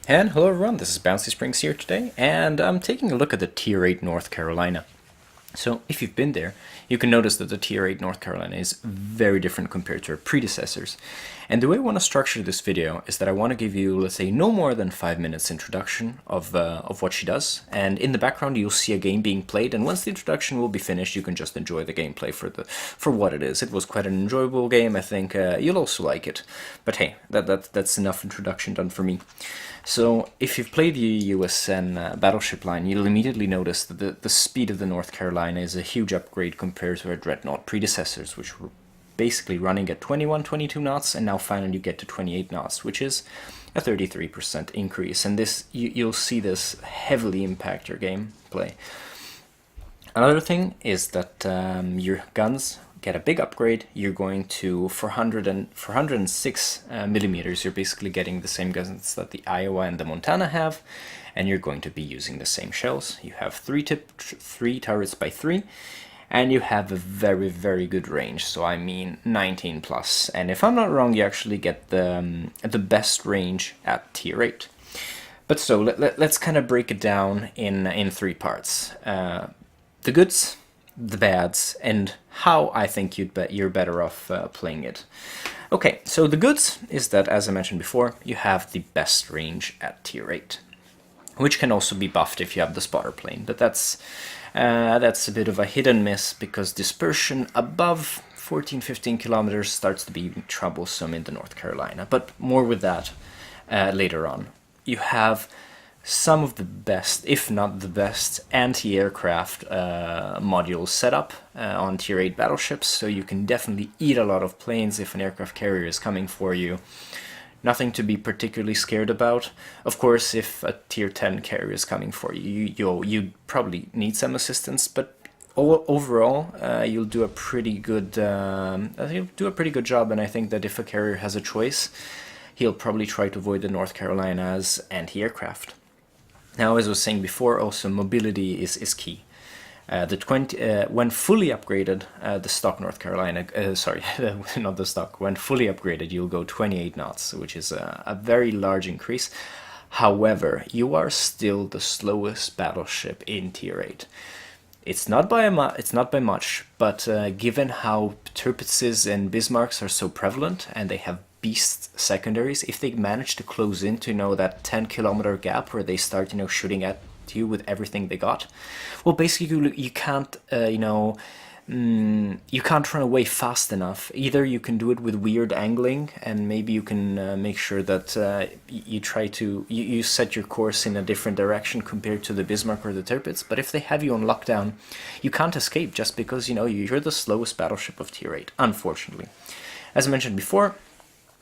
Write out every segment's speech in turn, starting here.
And hello everyone, this is Bouncy Springs here today, and I'm taking a look at the Tier 8 North Carolina. So if you've been there, you can notice that the Tier 8 North Carolina is very different compared to her predecessors. And the way I want to structure this video is that I want to give you, let's say, no more than 5 minutes introduction of what she does. And in the background you'll see a game being played, and once the introduction will be finished, you can just enjoy the gameplay for what it is. It was quite an enjoyable game, I think you'll also like it. But hey, that's enough introduction done for me. So if you've played the USN battleship line, you'll immediately notice that the speed of the North Carolina is a huge upgrade compared to her dreadnought predecessors, which were basically running at 21, 22 knots, and now finally you get to 28 knots, which is a 33% increase. And this you'll see this heavily impact your gameplay. Another thing is that your guns get a big upgrade. You're going to 406 millimeters. You're basically getting the same guns that the Iowa and the Montana have, and you're going to be using the same shells. You have three turrets by 3, and you have a very, very good range. So I mean 19 plus. And if I'm not wrong, you actually get the best range at Tier 8. But so let's kind of break it down in 3 parts. The goods, the bads, and how I think you're better off playing it. Okay, so the goods is that, as I mentioned before, you have the best range at Tier 8, which can also be buffed if you have the spotter plane, but that's a bit of a hit and miss, because dispersion above 14-15 kilometers starts to be troublesome in the North Carolina, but more with that later on. You have some of the best, if not the best, anti-aircraft modules set up on Tier 8 battleships, so you can definitely eat a lot of planes if an aircraft carrier is coming for you. Nothing to be particularly scared about. Of course, if a Tier 10 carrier is coming for you, you probably need some assistance, but overall, you'll do a pretty good job, and I think that if a carrier has a choice, he'll probably try to avoid the North Carolina's anti-aircraft. Now, as I was saying before, also mobility is key. When fully upgraded, the stock North Carolina, sorry, not the stock, when fully upgraded, you'll go 28 knots, which is a very large increase. However, you are still the slowest battleship in Tier 8. It's not by much, but given how Tirpitzes and Bismarcks are so prevalent, and they have beast secondaries, if they manage to close into that 10-kilometer gap where they start shooting at you with everything they got, well, basically you can't you can't run away fast enough. Either you can do it with weird angling, and maybe you can make sure that you set your course in a different direction compared to the Bismarck or the Tirpitz, but if they have you on lockdown, you can't escape, just because you're the slowest battleship of Tier 8, unfortunately. As I mentioned before,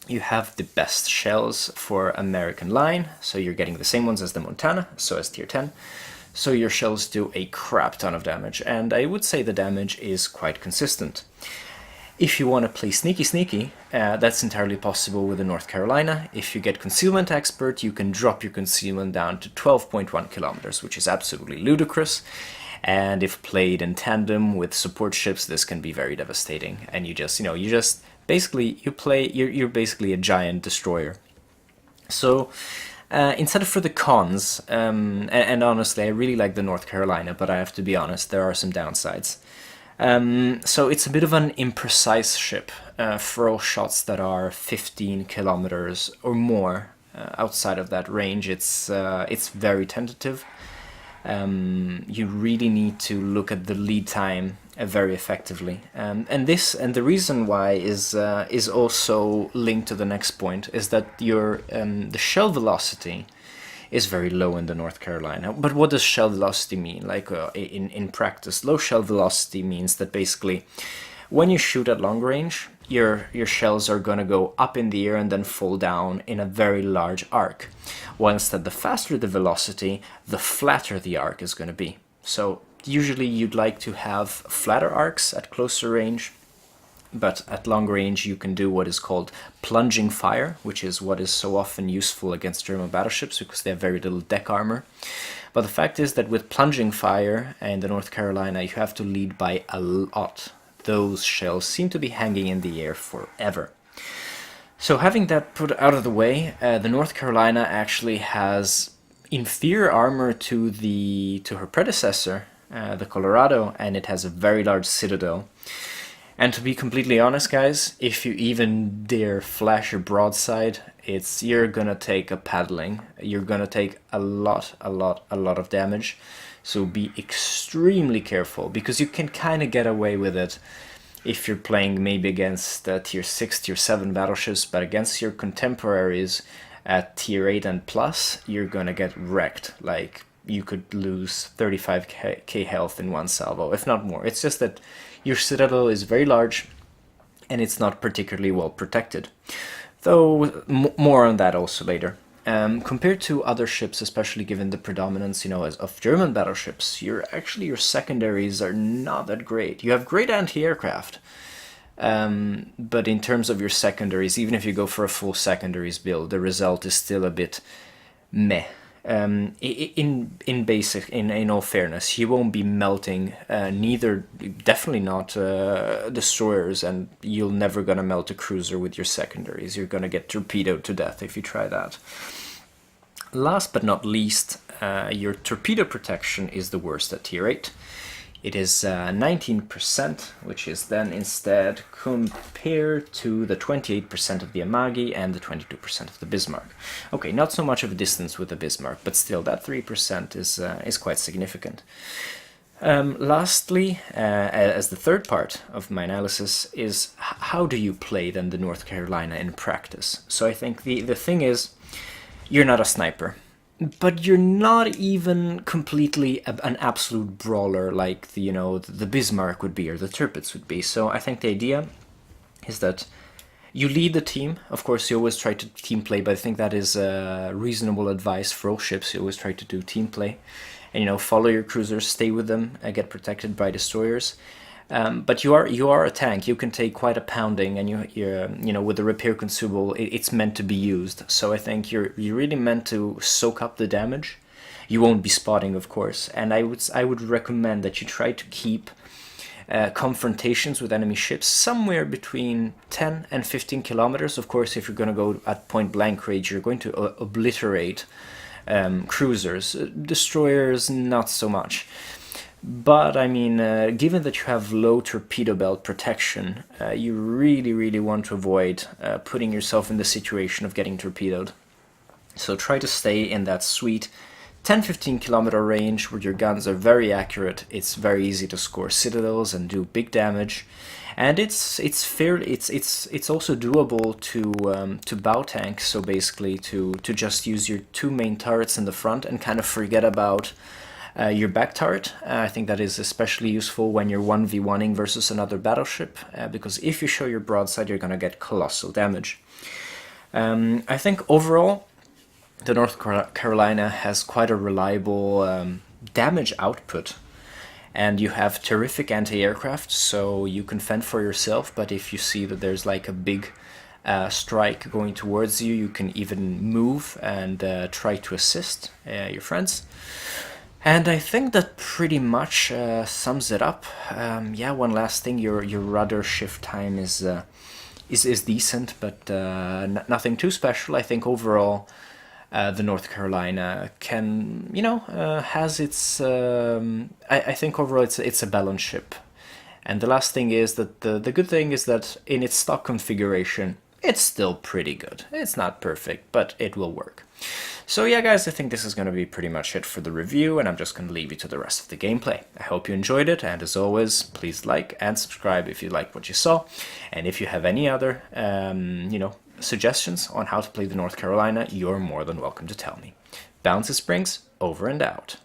you have the best shells for American line, so you're getting the same ones as the Montana, so as Tier 10. So your shells do a crap ton of damage, and I would say the damage is quite consistent. If you want to play sneaky, that's entirely possible with the North Carolina. If you get Concealment Expert, you can drop your concealment down to 12.1 kilometers, which is absolutely ludicrous. And if played in tandem with support ships, this can be very devastating. And you're basically a giant destroyer. So instead, for the cons, and honestly, I really like the North Carolina, but I have to be honest, there are some downsides. So it's a bit of an imprecise ship for all shots that are 15 kilometers or more outside of that range. It's very tentative. You really need to look at the lead time very effectively, and the reason why is also linked to the next point, is that the shell velocity is very low in the North Carolina. But what does shell velocity mean? Like in practice, low shell velocity means that basically when you shoot at long range, your shells are going to go up in the air and then fall down in a very large arc. While instead, the faster the velocity, the flatter the arc is going to be. So usually you'd like to have flatter arcs at closer range, but at long range you can do what is called plunging fire, which is what is so often useful against German battleships because they have very little deck armor. But the fact is that with plunging fire in the North Carolina, you have to lead by a lot. Those shells seem to be hanging in the air forever. So having that put out of the way, the North Carolina actually has inferior armor to her predecessor, the Colorado, and it has a very large citadel. And to be completely honest, guys, if you even dare flash your broadside, you're gonna take a paddling. You're gonna take a lot of damage. So be extremely careful, because you can kind of get away with it if you're playing maybe against tier 6, tier 7 battleships, but against your contemporaries at tier 8 and plus, you're gonna get wrecked. Like, you could lose 35k health in one salvo, if not more. It's just that your citadel is very large and it's not particularly well protected. Though, more on that also later. Compared to other ships, especially given the predominance, of German battleships, your secondaries are not that great. You have great anti-aircraft, but in terms of your secondaries, even if you go for a full secondaries build, the result is still a bit meh. In all fairness, you won't be melting definitely not destroyers, and you're never gonna melt a cruiser with your secondaries. You're gonna get torpedoed to death if you try that. Last but not least, your torpedo protection is the worst at tier 8. It is 19%, which is then instead compared to the 28% of the Amagi and the 22% of the Bismarck. Okay, not so much of a distance with the Bismarck, but still that 3% is quite significant. Lastly, as the third part of my analysis, is how do you play then the North Carolina in practice? So I think the thing is, you're not a sniper, but you're not even completely an absolute brawler like the Bismarck would be or the Tirpitz would be. So I think the idea is that you lead the team. Of course, you always try to team play, but I think that is reasonable advice for all ships. You always try to do team play, and follow your cruisers, stay with them, get protected by destroyers. But you are a tank. You can take quite a pounding, and you with the repair consumable, it's meant to be used. So I think you're really meant to soak up the damage. You won't be spotting, of course, and I would recommend that you try to keep confrontations with enemy ships somewhere between 10 and 15 kilometers. Of course, if you're going to go at point blank range, you're going to obliterate cruisers. Destroyers, not so much. But I mean, given that you have low torpedo belt protection, you really want to avoid putting yourself in the situation of getting torpedoed. So try to stay in that sweet 10-15 kilometer range where your guns are very accurate. It's very easy to score citadels and do big damage, and it's also doable to bow tank. So basically, to just use your two main turrets in the front and kind of forget about your back turret. I think that is especially useful when you're 1v1ing versus another battleship, because if you show your broadside, you're going to get colossal damage. I think overall, the North Carolina has quite a reliable damage output, and you have terrific anti-aircraft, so you can fend for yourself, but if you see that there's like a big strike going towards you, you can even move and try to assist your friends. And I think that pretty much sums it up. Yeah, one last thing, your rudder shift time is decent, but nothing too special. I think overall, the North Carolina can, has its. I think overall it's a balanced ship. And the last thing is that the good thing is that in its stock configuration, it's still pretty good. It's not perfect, but it will work. So yeah, guys, I think this is going to be pretty much it for the review, and I'm just going to leave you to the rest of the gameplay. I hope you enjoyed it, and as always, please like and subscribe if you like what you saw. And if you have any other, suggestions on how to play the North Carolina, you're more than welcome to tell me. Bounce Springs, over and out.